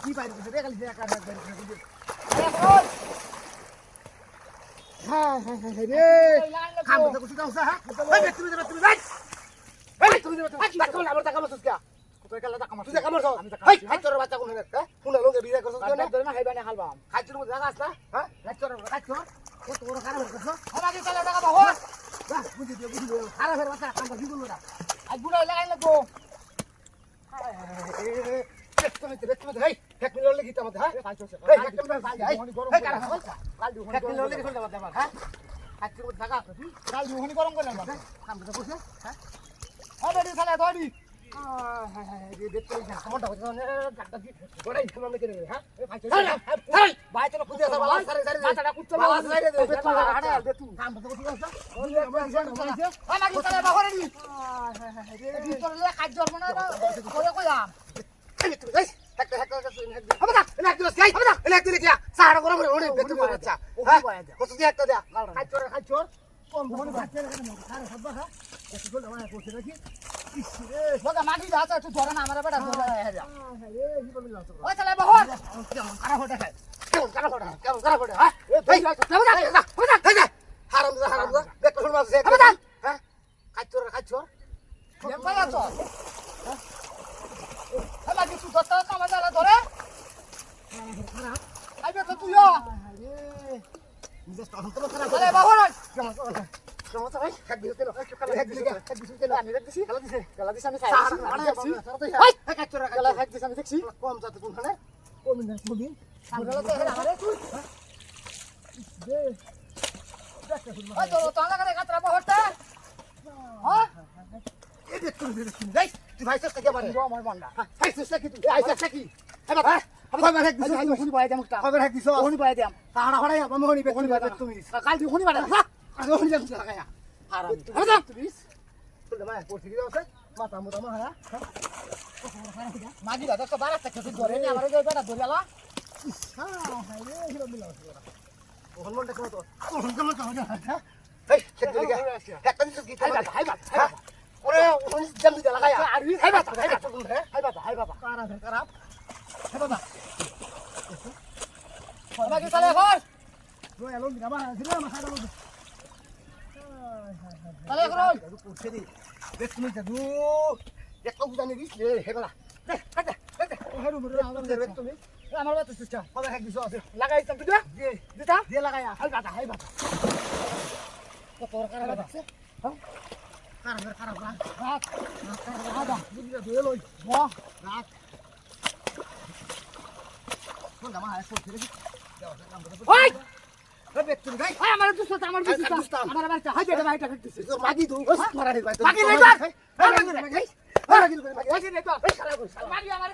কি পাই গরম করে মাটি যাচ্ছে একটু ধরে না আমার বেটা ওই চলে বহর কেমন খারাপ হতে খায় কেমন খারাপ হতে হ্যাঁ হারাম দেখ শুন মাছ হ্যাঁ খাচ্ছর কেমন পাচ্ছ হ্যাঁ কিছু ধরতে কামা জ্বালা ধরে আইবে তো তুইও নিজে তখন তো খারাপ আরে বহর কেমন সমস্যা ভাই এক দিন তেল এক দিন আমি দেখছি খেলা দিছি আমি খাই ওই কাচ্চরা খেলা খাই দিছি আমি দেখছি কম যাতে কোনখানে কম না কবি বড়লা তো আমারে দে দেখতে শুন ওই তো তালা করে কাতরা বহরটা হ্যাঁ এই দেখ তুই যাই তুই ভাই সস্তা কে পারে আমার বান্ডা ভাই সস্তা কি তুই আইছা কি এ বাবা আমি কবে এক দিছি আমি শুনি পাই দাম একটা কবে এক দিছো শুনি পাই দাম তাড়া হড়াই আমি হনি বে শুনি পাই তুমি কাল তুই শুনি পাই না আমি হনি যাম লাগায়া হারাম আরে প্লিজ তুই ভাই পড়ছি কি আছে মাথা মুতা মারা মাগি দাদা তো বারাত থেকে তুই ধরে নি আমারে যে বেটা ধরিয়ালা হ্যাঁ হাই রে হিরো মিলা ওহন মনটা কেমন তো ওহন কেমন তো হ্যাঁ এই খেত দিকে একটা দিন কি হাই বাবা ওরে ওহন জাম দিতে লাগায়া হাই বাবা হাই বাবা খারাপ হাই বাবা বাকি চলে ঘর রয় আলো দিনা মা দিনা মা খাইলো চলে ঘর পুছে দি দেখ তুমি জাদু দেখ তো জানি দিস রে হেগলা দেখ হেরু মরে আমার দেখ তুমি আমার বাত সিস্টেম কবে হাক দিছো লাগাই তুমি দিতা দিয়ে লাগায়া হাই বাবা তো তোর কারা আছে হ্যাঁ খারাপ রাত বুঝিরা দুয়ে লই রাত কোন জামা আছে পড়ছে রে ওই রে তুমি ভাই ওই আমার দুস্ত আমার দুস্ত আমার বাচ্চা হাই বেটা ভাইটা ফেকতেছে তোর মাগি দু মারা রে ভাই মাগি রে ভাই মাগি রে ভাই মাগি রে তো এই খারাপ কইছ মাগি আমার